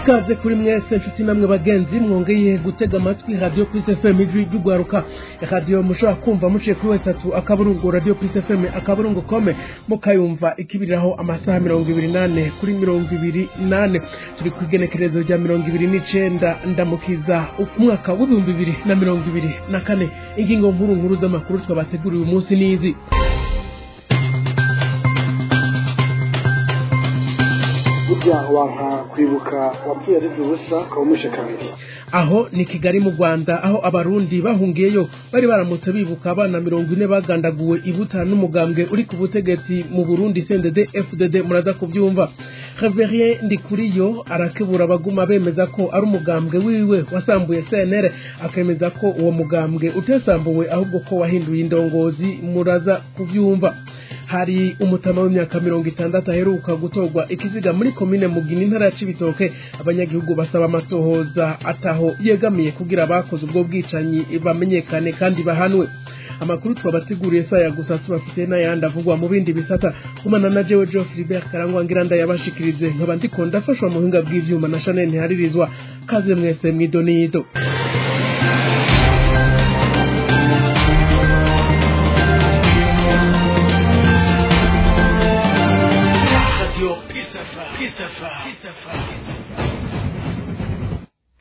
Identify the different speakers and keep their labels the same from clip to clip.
Speaker 1: ikaze kuri mwese nshuti namwe bagenzi mwongeye gutega amatwi radio Plus FM ijwi ry'ugwaruka. Radio mushobora kumva muciye kuri wetatu akaburungu radio Plus FM akaburungu kome mukayumva ikibiriraho amasaha 28 kuri 28 turi kwigenekerezo rya 29 ndamukiza umwaka wa 2024. Ingingo nkuru z'amakuru twabateguriye umunsi nizi.
Speaker 2: Wanka kwibuka wapfuye ari ubusa kawumishe kabiri.
Speaker 1: Aho ni Kigali mu Rwanda, aho abarundi bahungiyeyo bari baramutse bibuka abana 40 bagandaguwe ibuta n'umugambwe uri ku butegetsi mu Burundi CNDD FDD. Muraza kubyumva. Reverien Ndikuriyo arakebura abaguma bemeza ko ari umugambwe wiwe wasambuye CNL, akemeza ko uwo mugambwe utesambuwe ahubwo ko wahinduye indongozi. Muraza kubyumva. Hari umutama w'imyaka 60 aheruka gutorwa ikiziga muri komine Mugina intara ya Cibitoke. Abanyagihugu basaba amatohoza ataho yegamiye kugira abakoze ubwo bwicanyi bamenyekane kandi bahanwe. Amakuru twabateguriye saya gusa tubafite n'ayandi avugwa mu bindi bisata. Kumana na jewe Geoffrey Karangwa ngiranda yabashikirize nkaba ndiko ndafashwa mu buhinga bw'ivyuma na Chanel Ntiharirizwa. Kaze mwese mwidonido.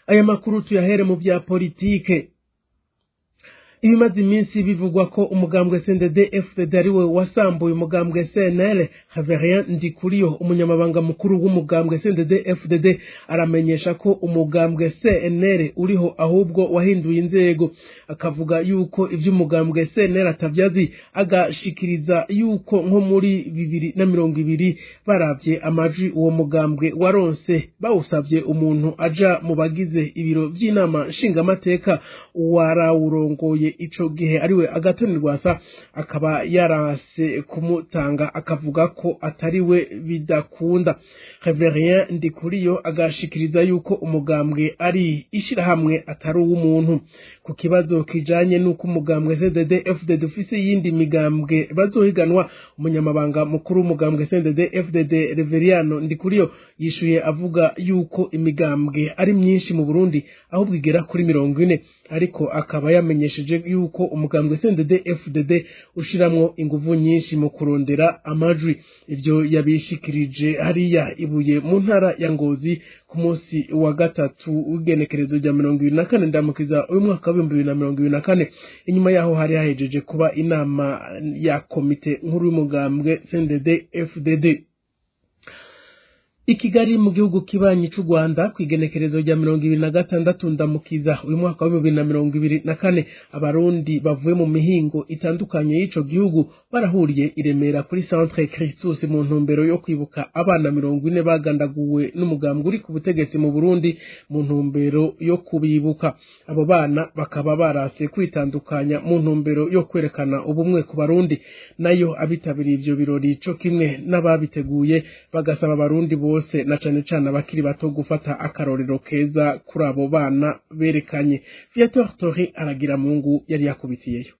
Speaker 1: Aya makuru tuyahere mu bya politike. Ibimaze iminsi bivugwa ko umugambwe CNDD FDD ariwe wasambuye umugambwe CNL. Reverien Ndikuriyo umunyamabanga mukuru w'umugambwe CNDD FDD aramenyesha ko umugambwe CNL uriho ahubwo wahinduye inzego. Akavuga yuko ivy'umugambwe CNL atavyazi, agashikiriza yuko nko muri 2020 baravye amajwi uwo mugambwe waronse bawusavye umuntu aja mu bagize ibiro vy'inama nshingamateka warawurongoye ico gihe ariwe Agathon Rwasa, akaba yarase kumutanga akavuga ko atariwe bidakunda. Reverien Ndikuriyo agashikiriza yuko umugambwe ari ishirahamwe atari uw'umuntu. Ku kibazo kijanye nuko umugambwe CNDD FDD ufise yindi migambwe bazohiganwa, umunyamabanga mukuru w'umugambwe CNDD FDD Reverien Ndikuriyo yishuye avuga yuko imigambwe ari myinshi mu Burundi ahubwo igera kuri 40, ariko akaba yamenyesheje yuko umugambwe CNDD FDD ushiramwo inguvu nyinshi mu kurondera amajwi. Ivyo yabishikirije hariya Ibuye mu ntara ya Ngozi ku munsi wa gatatu w'igenekerezo rya 24 ndamukiza uyu mwaka wa 2024. Inyuma yaho hari hahejeje kuba inama ya komite nkuru y'umugambwe CNDD FDD. Ikigali mu gihugu kibanyi c'u Rwanda kwigenekerezo rya 26 ndamukiza uyu mwaka wa 2024, abarundi bavuye mu mihingo itandukanye y'ico gihugu barahuriye iremera kuri Centre Christus mu ntumbero yo kwibuka abana 40 bagandaguwe n'umugambwe uri ku butegetsi mu Burundi. Mu ntumbero yo kubibuka abo bana bakaba barase kwitandukanya mu ntumbero yo kwerekana ubumwe ku barundi. Nayo abitabiriye ivyo birori co kimwe n'ababiteguye bagasaba abarundi bose na cane abakiri bato gufata akarorero keza kuri abo bana berekanye. Viateur Tori aragira Mungu yari yakubitiyeyo.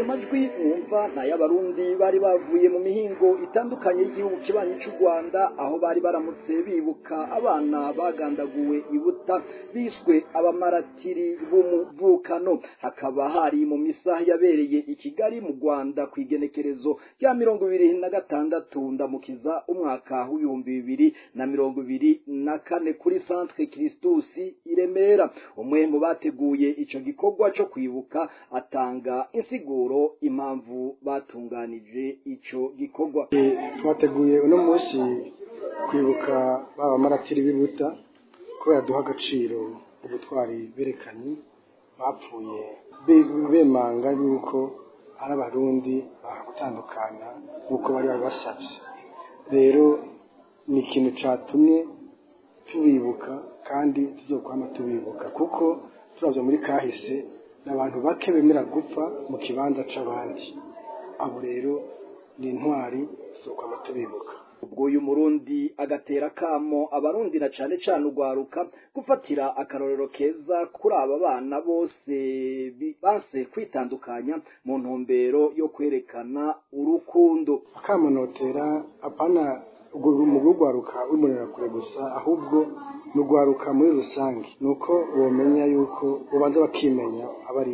Speaker 2: Majwi mwumva na y'abarundi bari bavuye mu mihingo itandukanye y'igihugu kibanyi cy'u Rwanda, aho bari baramutse bibuka abana bagandaguwe ibuta biswe abamaratiri b'umuvukano. Hakaba hari mu misa yabereye i Kigali mu Rwanda kwigenekerezo rya 26 ndamukiza umwaka wa 2024 kuri Centre Christus i Remera. Umwe mu bateguye ico gikorwa cyo kwibuka atanga insiguro impamvu batunganije ico gikorwa.
Speaker 3: Twateguye uno munsi kwibuka baba maratiri bibuta kubera duha agaciro ubutwari berekanye bapfuye bemanga yuko ari abarundi bakutandukana nuko bari basabye. Rero ni ikintu catumye tubibuka kandi tuzokwama tubibuka, kuko turavye muri kahise n'abantu bake bemera gupfa mu kibanza c'abandi. Abo rero ni intwari tuzokwama tubibuka.
Speaker 2: ubwo uyu murundi agatera kamo abarundi na cane cane ugwaruka gufatira akarorero keza kuri aba bana bose banse kwitandukanya mu ntumbero yo kwerekana urukundo.
Speaker 3: Akamunotera apana mu rugwaruka wimunira kure gusa ahubwo n'ugwaruka muri rusange nuko bomenya yuko ubanza bakimenya abari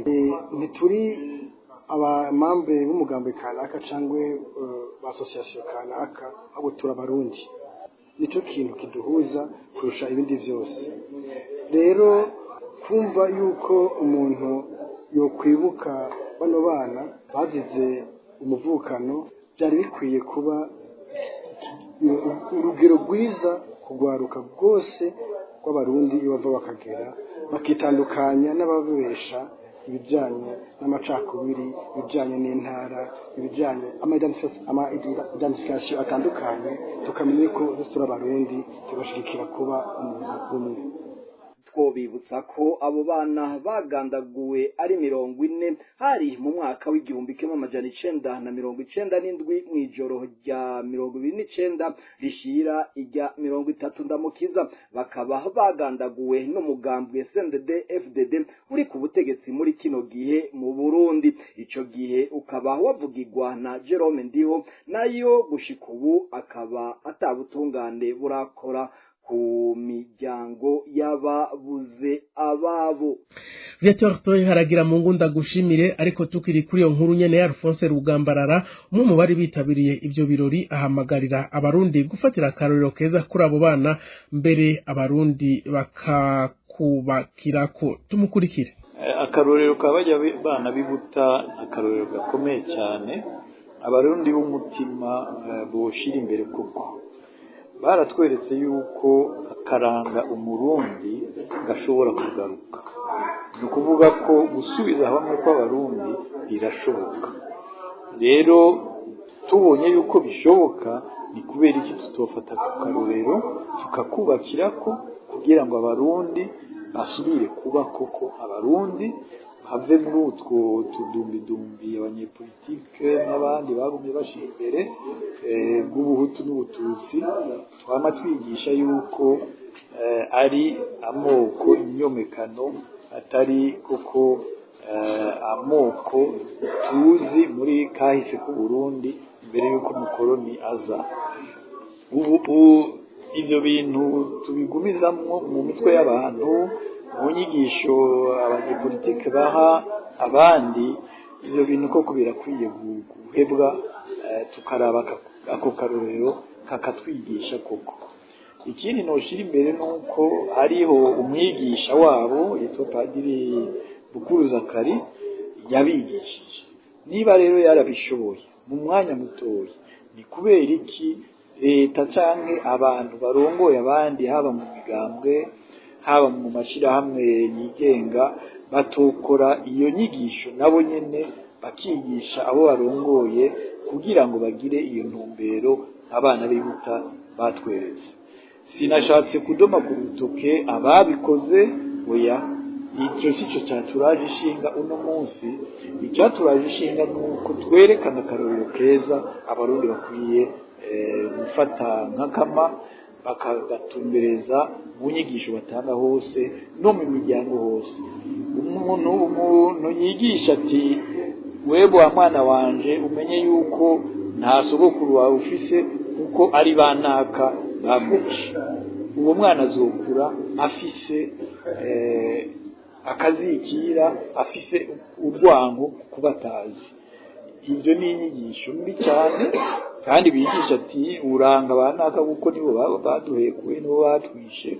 Speaker 3: ntituri abamambe b'umugambi kanaka cangwe association kanaka ahubwo turabarundi nico kintu kiduhuza kurusha ibindi byose. Rero kumva yuko umuntu yokwibuka bano bana bazize umuvukano byari bikwiye kuba urugero rwiza kugwaruka bwose rw'abarundi iyo bava bakagera bakitandukanya n'ababesha ibijyanye n'amacakubiri, ibijyanye n'intara, ibijyanye ama-identification atandukanye, tukamenya ko turi abarundi tugashigikira kuba umuntu umwe.
Speaker 2: Twobibutsa ko abo bana bagandaguwe ari 40 hari mu mwaka w'igihumbi kimwe amajana 997 mw'ijoro rya 29 rishira ijya 30 ndamukiza, bakaba bagandaguwe n'umugambwe CNDD FDD uri ku butegetsi muri kino gihe mu Burundi. Ico gihe ukaba wavugirwa na Jerome Ndiho, nayo gushika ubu akaba atabutungane burakora ku miryango y'ababuze ababo.
Speaker 1: Viateur Toyi haragira mu ngunda gushimire, ariko tukiri kuri iyo nkuru nyene ya Alphonse Rugambarara, umwe mu bari bitabiriye ivyo birori, ahamagarira abarundi gufatira akarorero keza kuri abo bana, mbere abarundi bakakubakirako. Tumukurikire.
Speaker 4: Akarorero kabajya bana bibuta akarorero gakomeye cyane, abarundi b'umutima boshira imbere koko. Baratweretse yuko akaranga umurundi gashobora kugaruka. Ni ukuvuga ko gusubiza hamwe kw'abarundi birashoboka. Rero tubonye yuko bishoboka, ni kubera iki tutofata ku karorero tukakubakirako kugira ngo abarundi basubire kuba koko abarundi, have muri utwo tudumbidumbi abanyepolitike n'abandi bagumye bashira imbere bw'ubuhutu n'ubututsi. Twama twigisha yuko ari amoko inyomekano, atari koko amoko tuzi muri kahise ku Burundi mbere yuko umukoroni aza. Ubu ivyo bintu tubigumizamwo mu mitwe y'abantu, mu nyigisho abanyepolitike baha abandi. Ivyo bintu koko birakwiye guhebwa, tukaraba ako karorero kakatwigisha koko. Ikindi noshira imbere nuko hariho umwigisha wabo yitwa Padiri Bukuru Zakari yabigishije. Niba rero yarabishoboye mu mwanya mutoya, ni kubera iki leta canke abantu barongoye abandi, haba mu migambwe haba mu mashirahamwe yigenga, batokora iyo nyigisho nabo nyene bakigisha abo barongoye kugira ngo bagire iyo ntumbero abana bibuta batweretse. Sinashatse kudoma ku rutoke ababikoze, oya, icyo sico cyaturaje ishinga uno munsi. Icyaturaje ishinga nuko twerekana akarorero keza abarundi bakwiye gufata nk'akama, bakabatumbereza mu nyigisho batanga hose no mu miryango hose. Umuntu yigisha ati webo wa mwana wanje umenye yuko nta sogokuru wawe ufise kuko ari banaka baguci, uwo mwana azokura afise akazikira, afise urwango kubatazi. Ibyo ni inyigisho mbi cyane, kandi bigisha ati uranga banaka kuko nibo baba baduhekuye, nibo batwishe.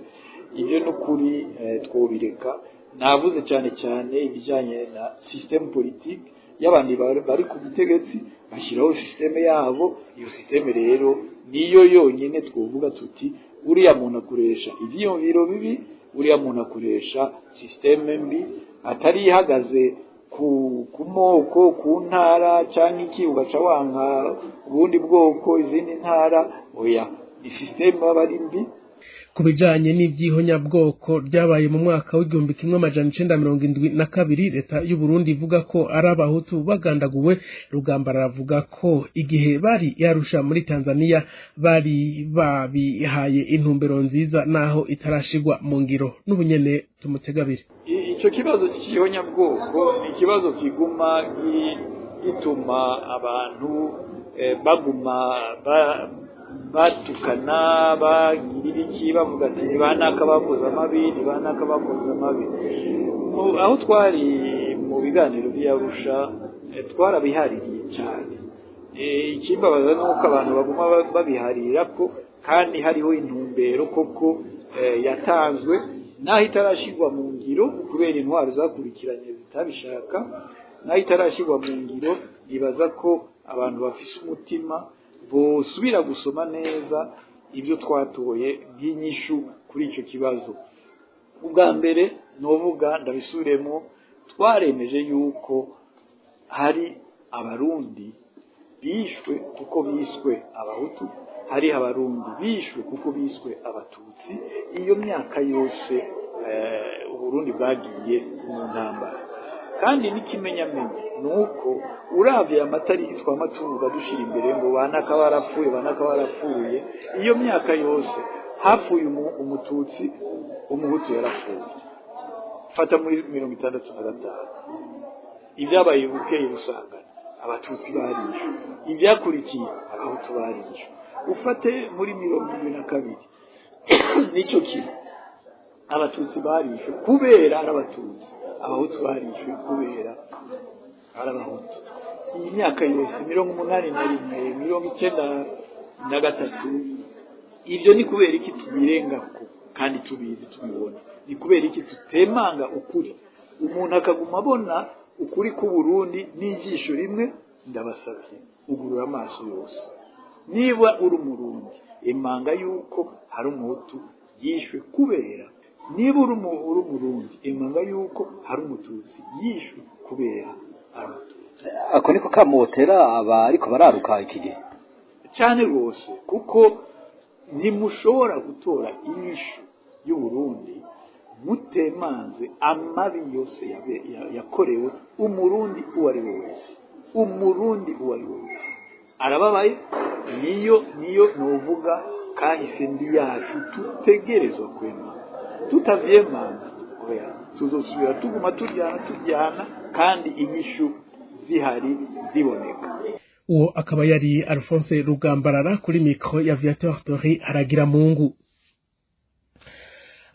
Speaker 4: Ibyo n'ukuri twobireka. Navuze cyane cyane ibijyanye na system politique y'abandi bari ku butegetsi, bashyiraho system yabo. Iyo system rero niyo yonyine twovuga tuti uriya muntu akoresha ivyiyumviro bibi, uriya muntu akoresha system mbi, atari ihagaze ku moko, ku ntara cyangwa iki ugaca wanka ubundi bwoko izindi ntara, oya, ni system baba ari mbi.
Speaker 1: ku bijanye n'ivyihonyabwoko ryabaye mu mwaka w'igihumbi kimwe amajana 1972 leta y'u Burundi ivuga ko ari abahutu bagandaguwe. Rugambara aravuga ko igihe bari yarusha muri Tanzania bari babihaye intumbero nziza naho itarashigwa mu ngiro. N'ubunyene tumutegabire.
Speaker 4: Ico kibazo cy'ihonyabwoko ni ikibazo kiguma gituma abantu baguma batukana bagirira iki bavuga ati banaka bakoze amabi banaka bakoze amabi. Aho twari mu biganiro by'Arusha twarabihaririye cyane. Ikimbabaza nuko abantu baguma babiharira ko kandi hariho intumbero koko yatanzwe naho itarashigwa mu ngiro kubera intwaro zakurikiranye zitabishaka, naho itarashigwa mu ngiro ibaza ko abantu bafise umutima bosubira gusoma neza ibyo twatoye nk'inyishu kuri icyo kibazo. Ubwa mbere novuga ndabisubiremo, twaremeje yuko hari abarundi bishwe kuko biswe abahutu, hari abarundi bishwe kuko biswe abatutsi. Iyo myaka yose Uburundi bwagiye mu ntambara, kandi n'ikimenyamenye nuko uravye amatariki twamatunga dushira imbere ngo banaka barapfuye, iyo myaka yose hapfuye umututsi, umuhutu yarapfuye. Fata muri 1965 ibyabaye bukeye Rusangana abatutsi barishwe, ibyakurikiye abahutu barishwe. Ufate muri 2022 nico kintu abatutsi barishwe kubera ari abatutsi, abahutu barishwe kubera ari abahutu. Iyi myaka yose 81 93 ibyo ni kubera iki tubirengako kandi tubizi tubibona? Ni kubera iki tutemanga ukuri? Umuntu akaguma abona ukuri ku Burundi n'ijisho rimwe. Ndabasabye ugurura amaso yose, niba uri umurundi imanga yuko hari umuhutu yishwe kubera, niba uri umurundi imanga yuko hari umututsi yishwe kubera abatutsi.
Speaker 2: Ako niko kamotera aba ariko bararuka iki gihe
Speaker 4: cyane rwose, kuko ntimushobora gutora inyishu y'u Burundi mutemanze amabi yose yakorewe umurundi uwo ari we wese. Umurundi uwo ari we wese arababaye. Niyo novuga kahise ndi yacu tutegerezwa kwema, tutavyemanza oya tuzosubira tuguma tujyana kandi inyishu zihari ziboneka.
Speaker 1: Uwo akaba yari Alphonse Rugambarara kuri micro ya Viateur Tori Haragira Mungu.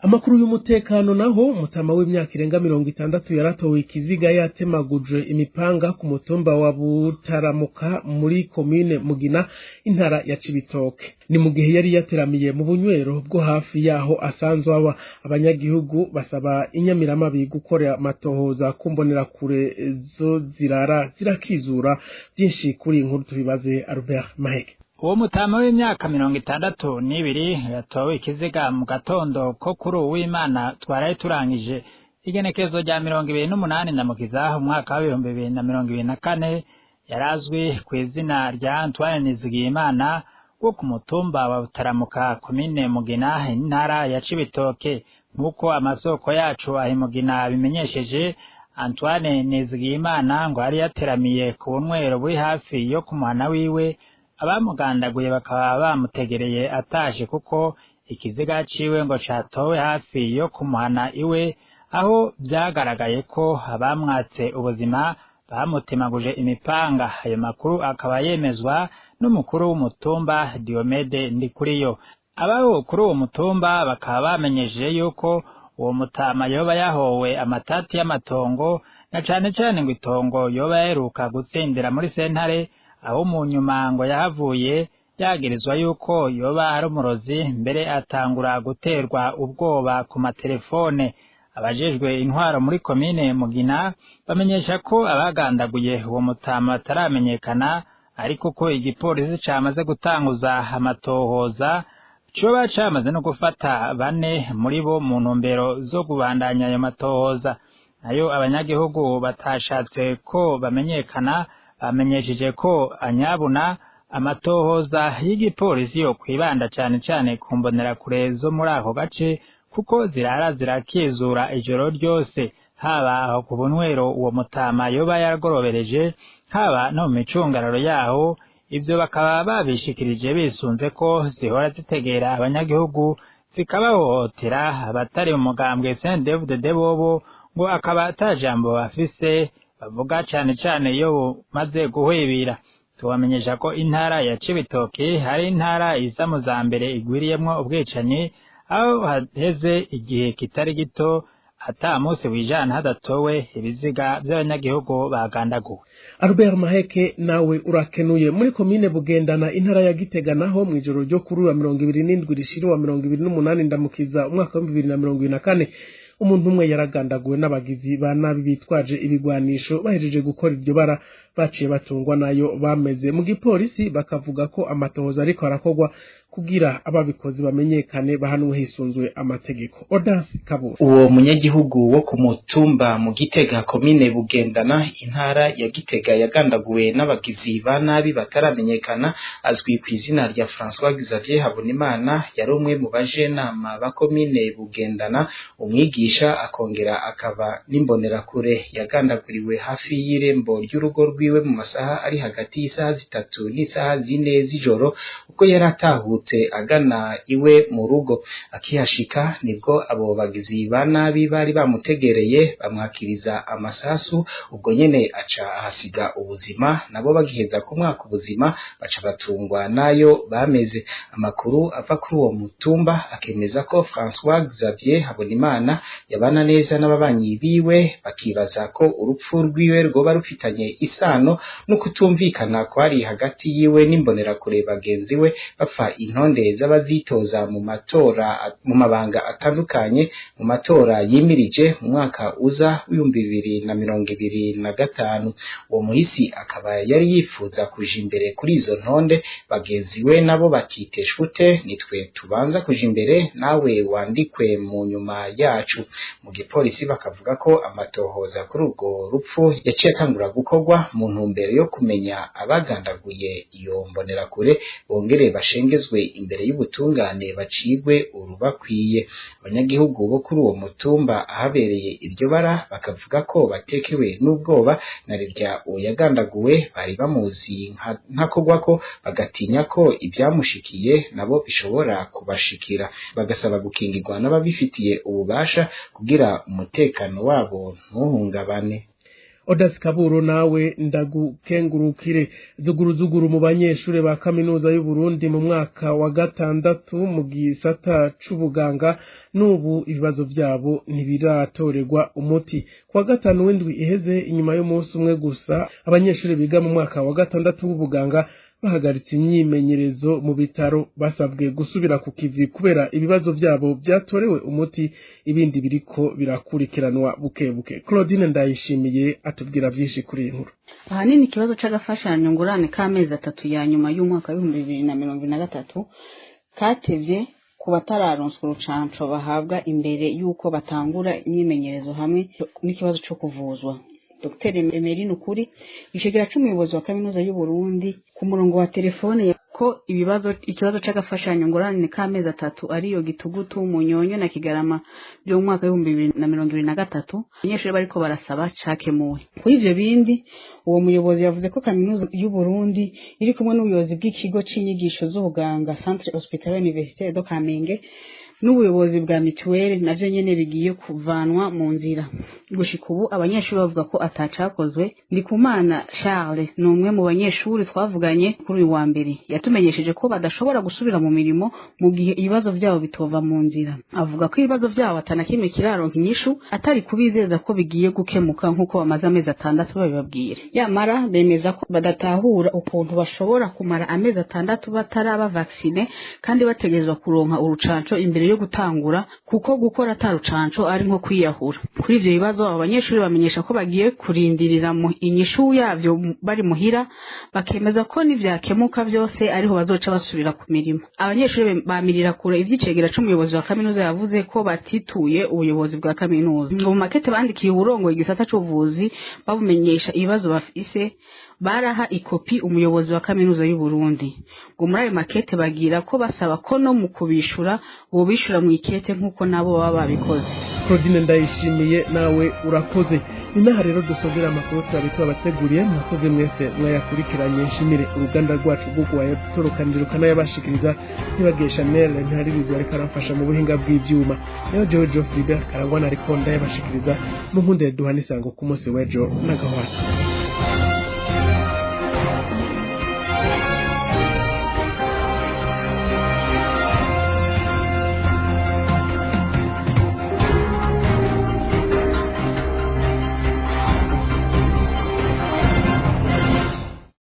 Speaker 1: Amakuru y'umutekano naho mutama w'imyaka irenga 60 yaratowe ikiziga yatemaguje imipanga ku mutumba wa Butaramuka muri commune Mugina intara ya Cibitoke. Ni mu gihe yari yateramiye mu bunywero bwo hafi yaho asanzwe aba. Abanyagihugu basaba inyamiramabi gukorera amatohoza kumbonera kure zo zirakizura. Byinshi kuri inkuru tubibaze Albert Maheke.
Speaker 5: Uwo mutama w'imyaka 62 yatowe ikiziga mu gatondo ko kuri uw'Imana twaraye turangije igenekezo rya 28 na mukizaho umwaka wa 2024. Yarazwi ku izina rya Antoine Nizigiyimana wo ku mutumba wa Butaramuka komine Mugina intara ya Cibitoke. Nkuko amasoko yacu ahimugina bimenyesheje, Antoine Nizigiyimana ngo ari yateramiye ku bunywero buri hafi yo kumuhana wiwe. Abamugandaguye bakaba bamutegereye ataje kuko ikiziga ciwe ngo catowe hafi yo kumuhana iwe, aho byagaragaye ko abamwatse ubuzima bamutemaguje imipanga. Ayo makuru akaba yemezwa n'umukuru w'umutumba Diomede Ndikuriyo. Abaho kuri uwo mutumba bakaba bamenyeje yuko uwo mutama yoba yahowe amatati y'amatongo, na cane cane ngo itongo yoba yaheruka gutsindira muri sentare, aho mu nyuma ngo yahavuye yagirizwa yuko yoba ari umurozi, mbere atangura guterwa ubwoba ku matelefone. Abajejwe intwaro muri komine Mugina bamenyesha ko abagandaguye uwo mutama bataramenyekana, ariko ko igipolisi camaze gutanguza amatohoza, coba camaze no gufata 4 muri bo mu ntumbero zo kubandanya ayo matohoza. Nayo abanyagihugu batashatse ko bamenyekana bamenyesheje ko anyabuna amatohoza y'igipolisi yo kwibanda cane cane ku mbonerakure zo muri ako gace kuko zirara zirakizura ijoro ryose, haba aho ku bunywero uwo mutama yoba yaragorobereje, haba no mu micungararo yaho. Ivyo bakaba babishikirije bisunze ko zihora zitegera abanyagihugu zikabahohotera abatari mu mugambwe CNDD-FDD bobo ngo akaba atajambo bafise bavuga cane cane iyo maze guhwibira. Tubamenyesha ko intara ya Cibitoke hari intara iza mu za mbere igwiriyemwo ubwicanyi, aho haheze igihe kitari gito ata munsi wijana hadatowe ibiziga by'abanyagihugu bagandaguwe.
Speaker 1: Albert Maheke nawe urakenuye. Muri komine Bugendana intara ya Gitega naho mwijoro ryo kuri wa 27 rishiri wa 28 ndamukiza umwaka wa 2024 umuntu umwe yaragandaguwe n'abagizi ba nabi bitwaje ibigwanisho bahejeje gukora iryo bara baciye batungwa nayo bameze. Mu gipolisi bakavuga ko amatohoza ariko arakogwa kugira ababikozi bamenyekane bahanwe hisunzwe amategeko. Odasi Kabura,
Speaker 6: uwo munyagihugu wo ku mutumba mu Gitega komine Bugendana intara ya Gitega yagandaguwe n'abagizi ba nabi bataramenyekana, azwi ku izina rya François Xavier Habonimana, yari umwe mu bajenama ba komine Bugendana, umwigisha akongera akaba n'imbonerakure. Yagandaguriwe hafi y'irembo ry'urugo rwiwe mu masaha ari hagati y'isaha 3 n'isaha 4 z'ijoro, ubwo yaratahutse agana iwe mu rugo. Akihashika nibwo abo bagizi ba nabi bari bamutegereye bamwakiriza amasasu, ubwo nyene aca ahasiga ubuzima, nabo bagiheza kumwaka ubuzima baca batungwa nayo bameze. Amakuru ava kuri uwo mutumba akemeza ko François Xavier Habonimana yabana neza n'ababanyi biwe, bakibaza ko urupfu rwiwe rwoba rufitanye isano no kutumvikana kwari hagati yiwe n'imbonerakure bagenzi we bapfa intonde z'abazitoza mu matora mu mabanga atandukanye mu matora yimirije mu mwaka uza w'2025. Uwo muhisi akaba yari yifuza kuja imbere kuri izo ntonde, bagenzi we nabo batiteshute, nitwe tubanza kuja imbere nawe wandikwe mu nyuma yacu. Mu gipolisi bakavuga ko amatohoza kuri urwo rupfu yaciye atangura gukorwa mu ntumbero yo kumenya abagandaguye iyo mbonerakure, bongere bashengezwe imbere y'ubutungane bacigwe urubakwiye. Abanyagihugu bo kuri uwo mutumba ahabereye iryo bara bakavuga ko batekewe n'ubwoba na rya uyagandaguwe bari bamuzi nkakogwa ko, bagatinya ko ibyamushikiye nabo bishobora kubashikira, bagasaba gukingirwa n'ababifitiye ububasha kugira umutekano wabo ntuhungabane.
Speaker 1: Odasi Kaburu nawe ndagukengurukire. Zuguru mu banyeshure ba kaminuza y'u Burundi mu mwaka wa 6 mu gisata c'ubuganga n'ubu ibibazo byabo ntibiratorerwa umuti. Kwa 5 w'indwi iheze inyuma y'umunsi umwe gusa abanyeshure biga mu mwaka wa 6 w'ubuganga bahagaritse imyimenyerezo mu bitaro, basabwe gusubira ku kivi kubera ibibazo byabo byatorewe umuti, ibindi biriko birakurikiranwa bukebuke. Claudine Ndayishimiye atubwira byinshi kuri iyi nkuru.
Speaker 7: Ahanini ikibazo c'agafashanyo ngurane k'amezi 3 ya nyuma y'umwaka wa 2023 katevye ku batararonswa urucanco bahabwa imbere y'uko batangura imyimenyerezo hamwe n'ikibazo cyo kuvuzwa. Dr. Emeline Ukuri ishegera c'umuyobozi wa kaminuza y'u Burundi ku murongo wa telefone ko ikibazo c'agafashanyo ngurane k'amezi 3 ariyo Gitugutu, Munyonyo na Kigarama byo mu mwaka wa 2023 abanyeshuri bariko barasaba cakemuwe. Kuri ivyo bindi uwo muyobozi yavuze ko kaminuza y'u Burundi iri kumwe n'ubuyobozi bw'ikigo c'inyigisho z'ubuganga Centre Hospitalier Universitaire de Kamenge n'ubuyobozi bwa mituweli navyo nyene bigiye kuvanwa mu nzira. Gushika ubu abanyeshuri bavuga ko atacakozwe. Ndikumana Charles n'umwe mu banyeshuri twavuganye kuri uyu wa mbere, yatumenyesheje ko badashobora gusubira mu mirimo mu gihe ibibazo byabo bitova mu nzira. Avuga ko ibibazo byabo atanakimwe kiraronka inyishu, atari kubizeza ko bigiye gukemuka nk'uko bamaze amezi 6 babibabwira. Yamara bemeza ko badatahura ukuntu bashobora kumara amezi 6 bataraba vaccine kandi bategezwa kuronka urucanco imbere yo gutangura, kuko gukora atarucanco ari nko kwiyahura. Kuri ivyo bibazo abanyeshuri bamenyesha ko bagiye kurindirira mu inyishu yavyo bari muhira, bakemeza ko nivyakemuka byose ariho bazoca basubira ku mirimo. Abanyeshuri bamirira kure ivyicegera c'umuyobozi wa kaminuza yavuze ko batituye ubuyobozi bwa kaminuza. Ngo mu makete bandikiye uburongo igisata c'ubuvuzi babumenyesha ibibazo bafise, baraha ikopi umuyobozi wa kaminuza y'u Burundi ngo muri ayo makete bagira ko basaba ko no mu kubishura bo bishura mu ikete nkuko nabo baba babikoze.
Speaker 1: Claudine Ndayishimiye nawe urakoze. Inaha rero dusongera amakuru twabateguriye mwakoze mwese mwayakurikiranye. Nshimire uruganda rwacu rwo kuwayatorokanira kanayabashikiriza ntibagesha Chanel ntaribizo ariko aramfasha mu buhinga bw'ivyuma. Yo Jojo Frida karangwa na Rikonda yabashikiriza mu nkunde duhana isango ku munsi w'ejo n'agahwana.